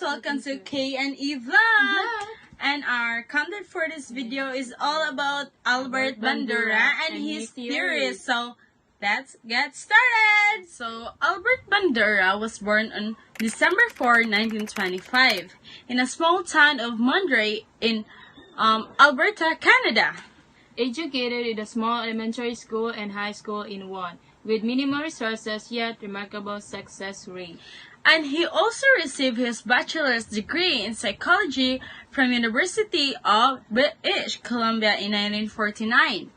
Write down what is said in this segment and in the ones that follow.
welcome to K&E Vlog! And our content for this video is all about Albert Bandura and his theories. So, let's get started! So, Albert Bandura was born on December 4, 1925 in a small town of Mondray in Alberta, Canada. Educated in a small elementary school and high school in one, with minimal resources yet remarkable success rate. And he also received his bachelor's degree in psychology from University of British Columbia in 1949.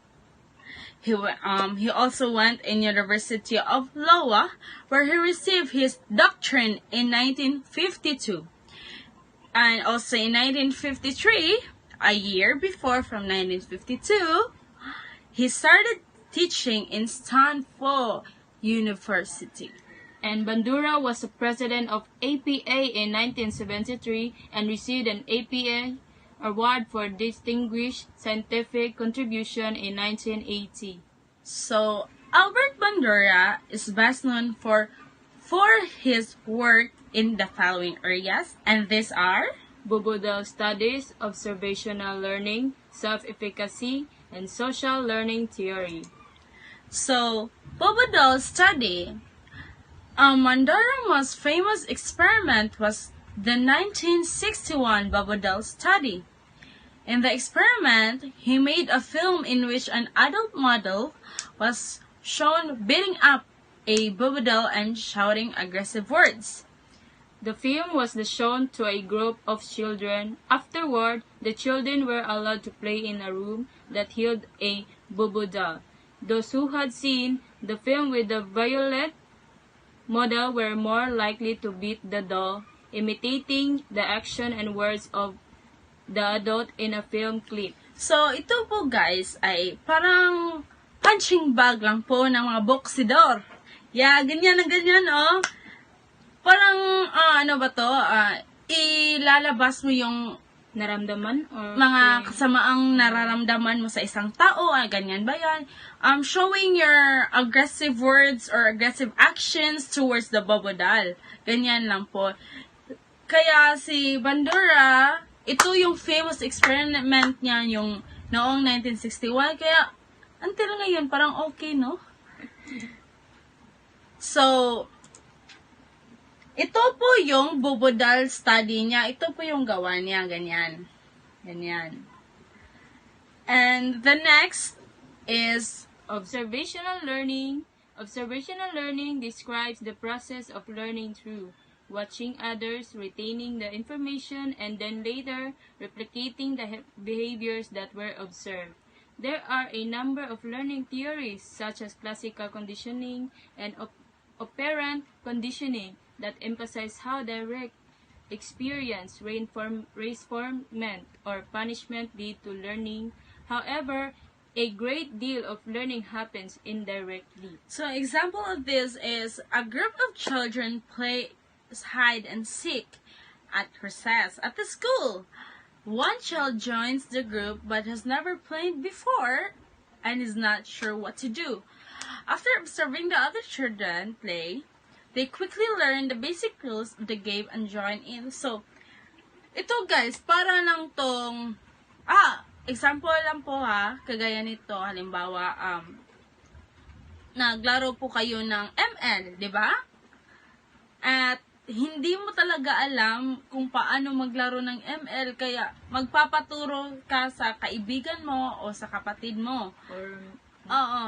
He also went in University of Iowa, where he received his doctorate in 1952. And also in 1953, a year before, from 1952, he started teaching in Stanford University. And Bandura was the president of APA in 1973 and received an APA award for distinguished scientific contribution in 1980. So, Albert Bandura is best known for his work in the following areas, and these are Boba studies, observational learning, self-efficacy, and social learning theory. So, Boba study. Bandura's most famous experiment was the 1961 Boba study. In the experiment, he made a film in which an adult model was shown beating up a Boba and shouting aggressive words. The film was shown to a group of children. Afterward, the children were allowed to play in a room that held a Boba doll. Those who had seen the film with the violet model were more likely to beat the doll, imitating the action and words of the adult in a film clip. So, ito po guys ay parang punching bag lang po ng mga boksidor. Yeah, ganyan na ganyan, oh. Parang, ilalabas mo yung naramdaman or mga kasamaang nararamdaman mo sa isang tao, ganyan ba yan? Showing your aggressive words or aggressive actions towards the Boba doll. Ganyan lang po. Kaya si Bandura, ito yung famous experiment niya yung noong 1961. Kaya, until ngayon, parang okay, no? So, ito po yung Boba doll study niya. Ito po yung gawa niya. Ganyan. Ganyan. And the next is observational learning. Observational learning describes the process of learning through watching others, retaining the information, and then later replicating the behaviors that were observed. There are a number of learning theories such as classical conditioning and operant conditioning that emphasize how direct experience, reinforcement, or punishment lead to learning. However, a great deal of learning happens indirectly. So, example of this is a group of children play hide and seek at recess at the school. One child joins the group but has never played before and is not sure what to do. After observing the other children play, they quickly learn the basic rules of the game and join in. So, ito guys, para lang tong, example lang po ha, kagaya nito, halimbawa, naglaro po kayo ng ML, di ba? At hindi mo talaga alam kung paano maglaro ng ML, kaya magpapaturo ka sa kaibigan mo o sa kapatid mo. Oo.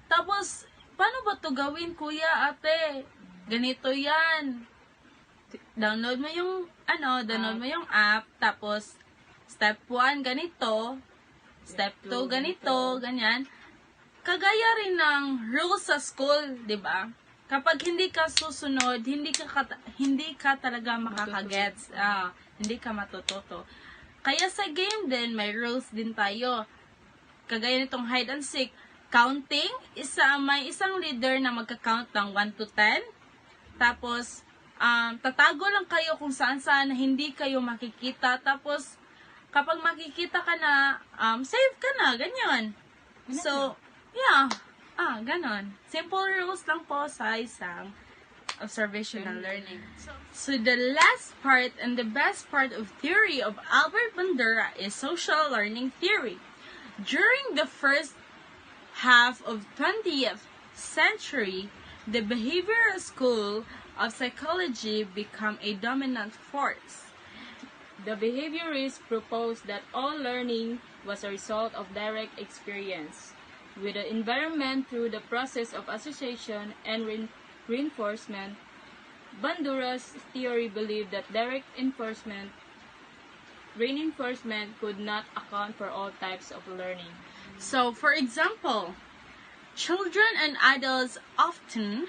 Tapos, paano ba to gawin, kuya, ate? Ganito yan. Download mo yung, app, tapos, step 1, ganito, step 2, ganito, ganyan. Kagaya rin ng rules sa school, di ba? Kapag hindi ka susunod, hindi ka talaga makakagets, hindi ka matututo. Kaya sa game din, may rules din tayo. Kagaya nitong hide and seek, counting, may isang leader na magka-count ng 1 to 10. Tapos, tatago lang kayo kung saan-saan na hindi kayo makikita. Tapos, kapag makikita ka na, save ka na, ganyan. So, yeah. Ganon. Simple rules lang po sa isang observational learning. So the last part and the best part of theory of Albert Bandura is social learning theory. During the first half of 20th century, the behavioral school of psychology became a dominant force. The behaviorists proposed that all learning was a result of direct experience with the environment through the process of association and reinforcement. Bandura's theory believed that direct reinforcement could not account for all types of learning. So, for example, children and adults often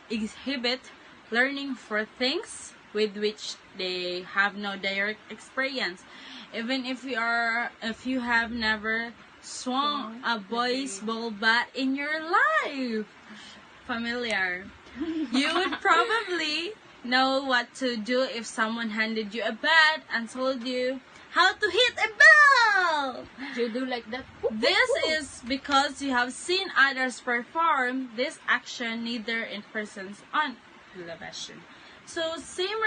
exhibit learning for things with which they have no direct experience. Even if you have never swung a baseball bat in your life, familiar. You would probably know what to do if someone handed you a bat and told you how to hit a ball. You do like that? This is because you have seen others perform this action neither in persons on television. So, same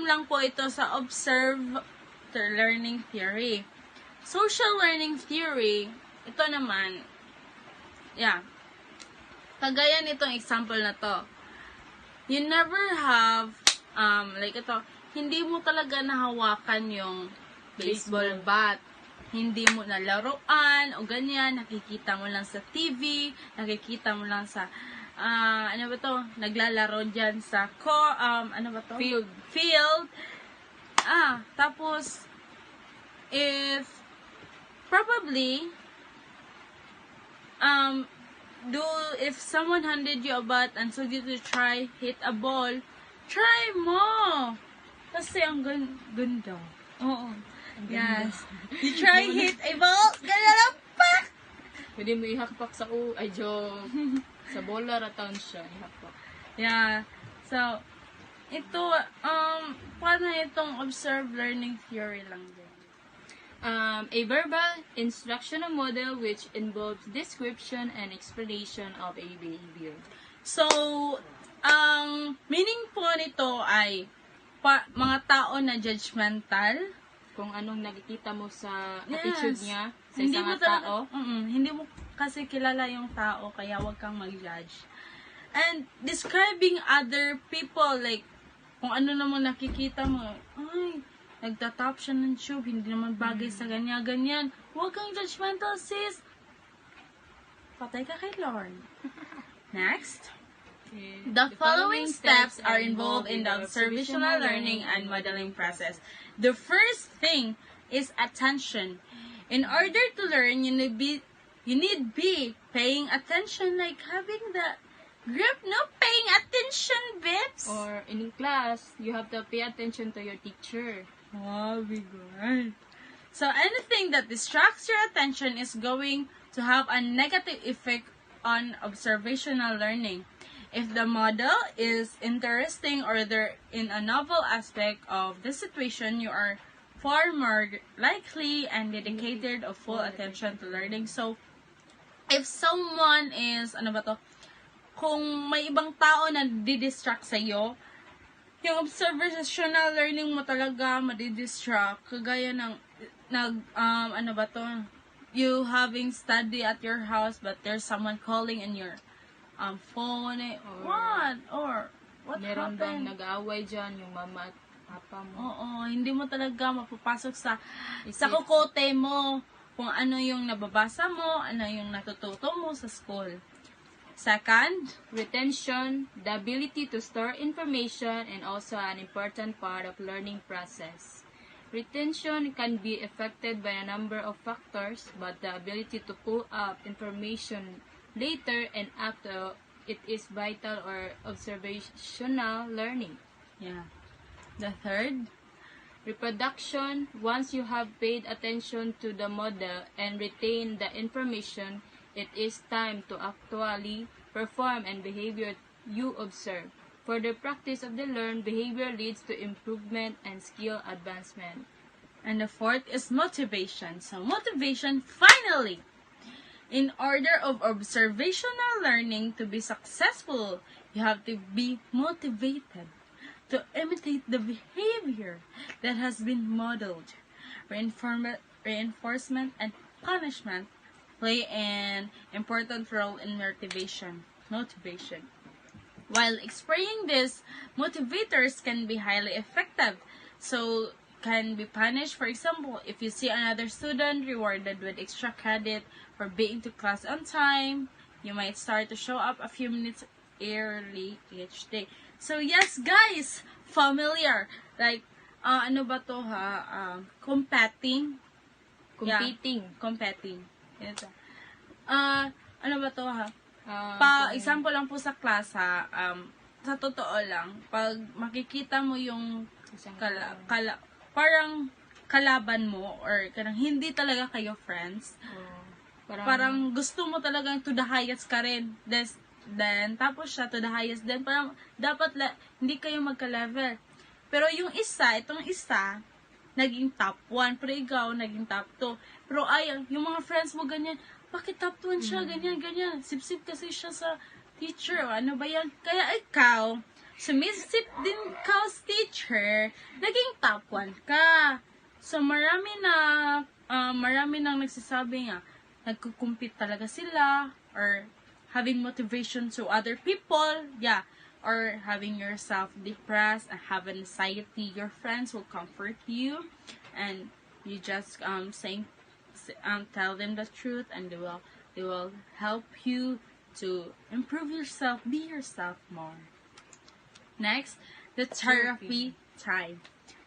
lang po ito sa observe learning theory. Social learning theory, ito naman, kagaya nitong example na to. You never have, hindi mo talaga nahawakan yung baseball bat. Hindi mo nalaruan o ganyan, nakikita mo lang sa TV, nakikita mo lang sa naglalaro dyan sa field. Tapos if someone handed you a bat and told you to try hit a ball, try mo. Kasi ang ganda. Oo. Yes. You try hit a ball, ganyan lang, pak! Pwede mo ihakpak sa joke. Sa bola rataon siya, ihakpak. Yeah. So, ito, paano itong observed learning theory lang din? A verbal instructional model which involves description and explanation of a behavior. So, ang meaning po nito ay mga tao na judgmental. Kung anong nakikita mo sa attitude niya sa Hindi isang mo talaga, tao. Hindi mo kasi kilala yung tao, kaya wag kang mag-judge. And describing other people, like, kung ano naman nakikita mo, ay, nagtatap siya ng tube, hindi naman bagay sa ganyan. Huwag kang judgmental, sis. Patay ka kay Lord. Next. The following steps are involved in the observational learning and modeling process. The first thing is attention. In order to learn, you need be paying attention, like having the grip, paying attention, bits. Or in class, you have to pay attention to your teacher. Oh, be good. So anything that distracts your attention is going to have a negative effect on observational learning. If the model is interesting or there in a novel aspect of the situation, you are far more likely and dedicated of full attention to learning. So, if someone is, kung may ibang tao na didistract sa'yo, yung observational learning mo talaga madidistract. Kagaya ng, you having study at your house but there's someone calling in your phone, what Meron bang happened? nag-aaway dyan, yung mama at papa mo? Oo, hindi mo talaga mapapasok sa kukote mo kung ano yung nababasa mo, ano yung natututo mo sa school. Second, Retention, the ability to store information, and also an important part of learning process. Retention can be affected by a number of factors, but the ability to pull up information later and after it is vital or observational learning. yeah. The third, Reproduction, once you have paid attention to the model and retained the information, it is time to actually perform and behavior you observe. For the practice of the learned behavior leads to improvement and skill advancement. and the fourth is motivation. So motivation, finally, In order of observational learning to be successful, you have to be motivated to imitate the behavior that has been modeled. Reinforcement and punishment play an important role in motivation. While explaining this, motivators can be highly effective. So, can be punished. For example, if you see another student rewarded with extra credit for being to class on time, you might start to show up a few minutes early each day. So, yes, guys, familiar. Like, ano ba to ha? Competing. Competing. Yeah, competing. Ito. Ano ba to ha? Example lang po sa class ha, sa totoo lang, pag makikita mo yung parang kalaban mo or kanang hindi talaga kayo friends, parang gusto mo talagang to the highest ka rin. Then tapos siya to the highest, then parang dapat hindi kayo magka-level. Pero itong isa, naging top 1, pero ikaw, naging top 2. Pero yung mga friends mo ganyan, bakit top 1 siya, ganyan. Sip-sip kasi siya sa teacher, ano ba yan? Kaya ikaw, sumisip din ka sa teacher, naging top 1 ka. So, marami nang nagsasabi nga, nagkukumpit talaga sila, or having motivation to other people, or having yourself depressed and have anxiety. Your friends will comfort you, and you just tell them the truth, and they will help you to improve yourself, be yourself more. Next, the therapy time.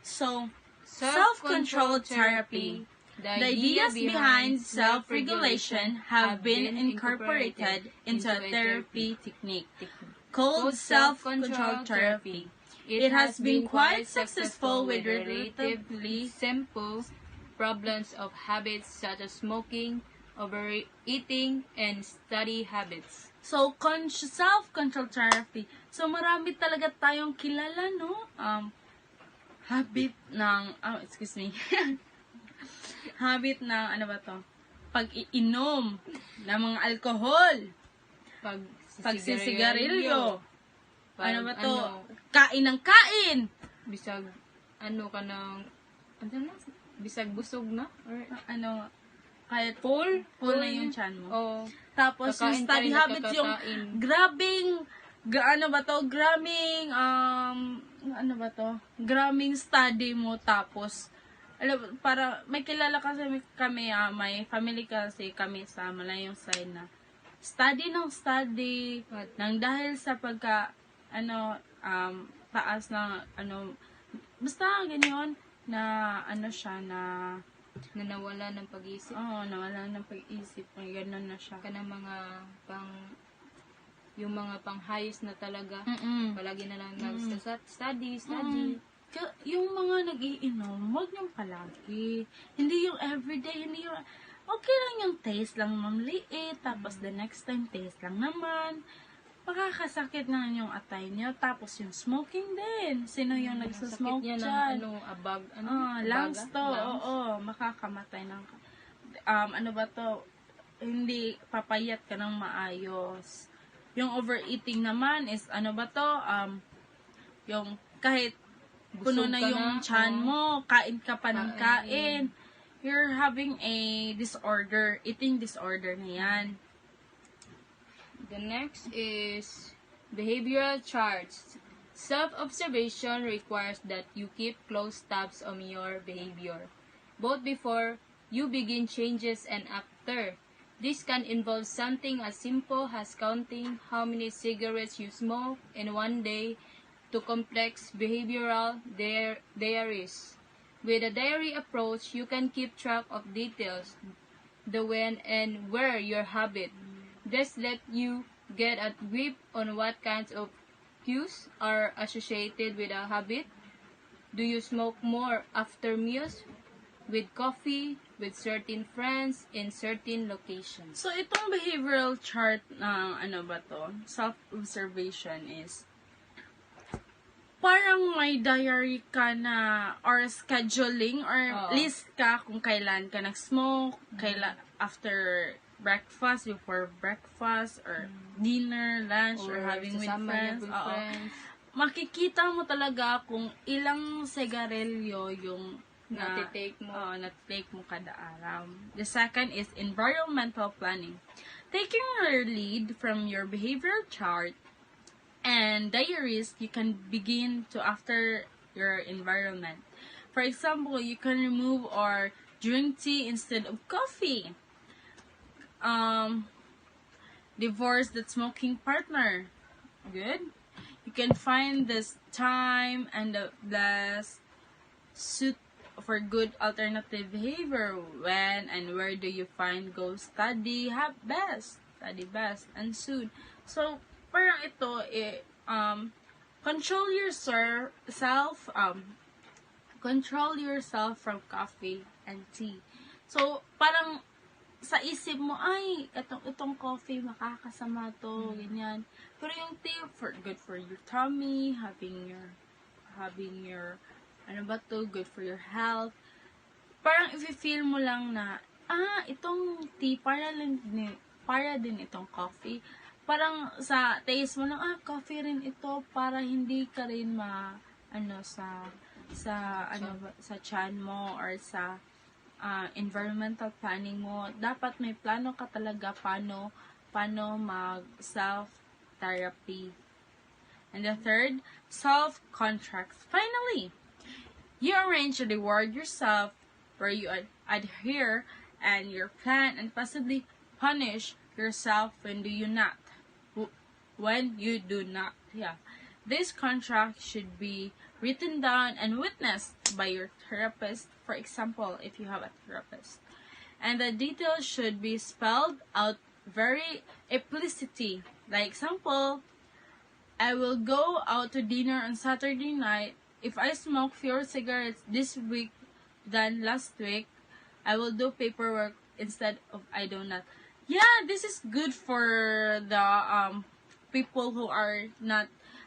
So, self-control therapy. The ideas behind self-regulation have been incorporated into a therapy technique called self-control therapy. It has been quite successful with relatively simple problems of habits such as smoking, overeating, and study habits. So, self-control therapy. So, marami talaga tayong kilala, no? Habit ng, habit ng, ano ba to? Pag-iinom ng mga alcohol. Pagsisigarilyo. Ano ba to? Kain ng kain. Bisag, bisag busog na? Or, kahit full na yung chan mo. Oh, tapos yung study habits, yung graming study mo, tapos, para, may kilala kasi kami, may family kasi kami sa malayong side na, study nang dahil sa taas na, basta ganyan, na, nawala ng pag-iisip. Nawala ng pag-iisip. May ganun na siya. Kanang yung mga pang-highest na talaga. Palagi na lang study. Yung mga nag-iinom, huwag niyong palagi. Hindi yung everyday, okay lang yung taste lang mamliit, tapos the next time taste lang naman. Makakasakit na yung atay niyo. Tapos yung smoking din. Sino yung nagsasmoke dyan? Sakit niya lungs to. Oo, makakamatay ng, hindi papayat ka ng maayos. Yung overeating naman is, yung kahit puno na yung tiyan mo, kain ka pa ng kain. You're having a disorder, eating disorder na yan. The next is behavioral charts. Self-observation requires that you keep close tabs on your behavior, both before you begin changes and after. This can involve something as simple as counting how many cigarettes you smoke in one day to complex behavioral diaries. With a diary approach, you can keep track of details, the when and where your habit. This let you get a grip on what kinds of cues are associated with a habit. Do you smoke more after meals, with coffee, with certain friends, in certain locations? So, itong behavioral chart ng self-observation is parang may diary ka na or scheduling or list ka kung kailan ka nag-smoke, kailan after breakfast, before breakfast, or dinner, lunch, or having with sasama niya friends. with Oo. friends. Makikita mo talaga kung ilang sigarilyo yung Natitake mo. natitake mo kada araw. The second is environmental planning. Taking your lead from your behavioral chart and diaries, you can begin to after your environment. For example, you can remove or drink tea instead of coffee. Divorce that smoking partner. Good. You can find this time and the best suit for good alternative behavior. When and where do you find go study best, and soon. So parang ito control yourself control yourself from coffee and tea. So parang sa isip mo, ay, itong coffee, makakasama to, ganyan. Pero yung tea, good for your tummy, having your, ano ba to, good for your health. Parang if-feel mo lang na, itong tea, para din itong coffee. Parang sa taste mo lang, coffee rin ito, para hindi ka rin sa chan mo, or sa environmental planning mo. Dapat may plano ka talaga paano mag self-therapy. And the third, self-contracts. Finally, you arrange to reward yourself where you adhere and your plan, and possibly punish yourself when you do not. Yeah. This contract should be written down and witnessed by your therapist, for example, if you have a therapist. And the details should be spelled out very explicitly. Like example, I will go out to dinner on Saturday night. If I smoke fewer cigarettes this week than last week, I will do paperwork instead of I do not. Yeah, this is good for the people who are not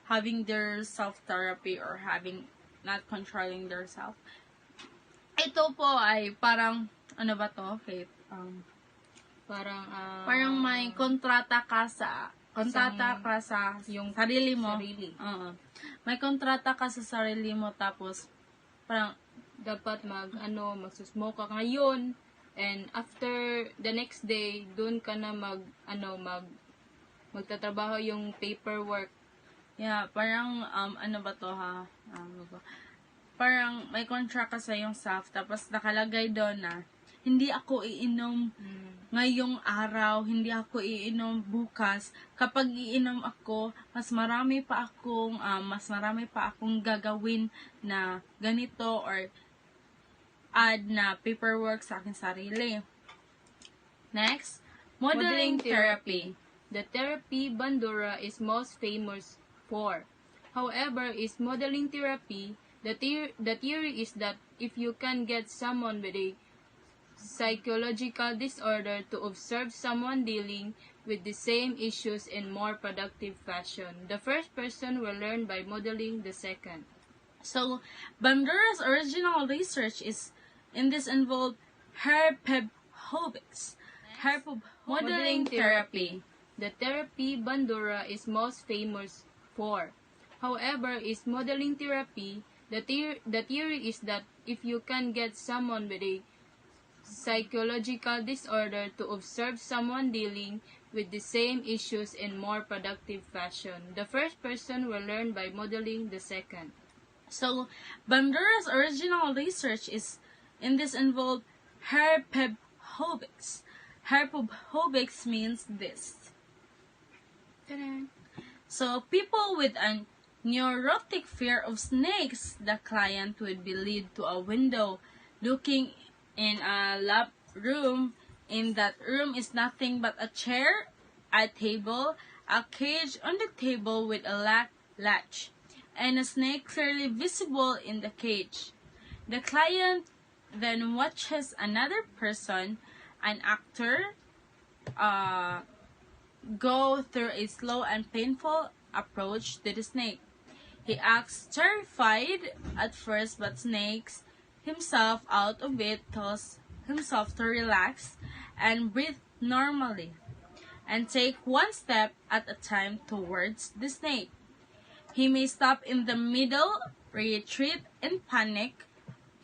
having their self-therapy or not controlling their self. Ito po ay parang, ano ba to, Faith? Parang may kontrata ka sa yung sarili mo. May kontrata ka sa sarili mo, tapos parang dapat magsusmoke ka ngayon, and after the next day doon ka na magtatrabaho yung paperwork. Yeah, parang ano ba to ha? Parang may contract ka sa yung self, tapos nakalagay doon na hindi ako iinom ngayong araw, hindi ako iinom bukas. Kapag iinom ako, mas marami pa akong gagawin na ganito, or add na paperwork sa aking sarili. Next, modeling therapy. The therapy Bandura is most famous for. However, is modeling therapy, the theory is that if you can get someone with a psychological disorder to observe someone dealing with the same issues in more productive fashion, the first person will learn by modeling the second. So, Bandura's original research involved modeling therapy. The therapy Bandura is most famous for. However, is modeling therapy, the theory is that if you can get someone with a psychological disorder to observe someone dealing with the same issues in more productive fashion, the first person will learn by modeling the second. So, Bandura's original research involved herpetobics. Herpetobics means this. Ta-da! So, people with a neurotic fear of snakes, the client would be led to a window looking in a lab room. In that room is nothing but a chair, a table, a cage on the table with a latch, and a snake clearly visible in the cage. The client then watches another person, an actor, go through a slow and painful approach to the snake. He acts terrified at first, but snakes himself out of it, tells himself to relax and breathe normally and take one step at a time towards the snake. He may stop in the middle, retreat in panic,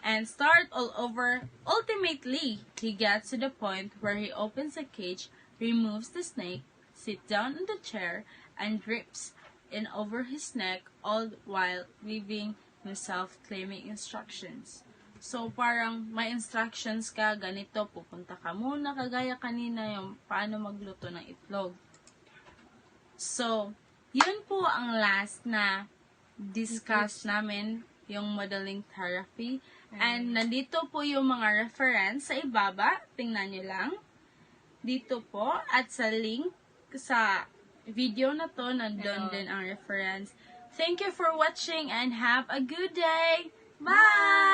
and start all over. Ultimately, he gets to the point where he opens the cage, removes the snake, sits down in the chair, and drips in over his neck, all while leaving himself claiming instructions. So, parang may instructions ka, ganito, pupunta ka muna, kagaya kanina yung paano magluto ng itlog. So, yun po ang last na discuss namin, yung modeling therapy. And nandito po yung mga reference sa ibaba. Tingnan nyo lang. Dito po. At sa link sa video na to, nandun din ang reference. Thank you for watching and have a good day. Bye!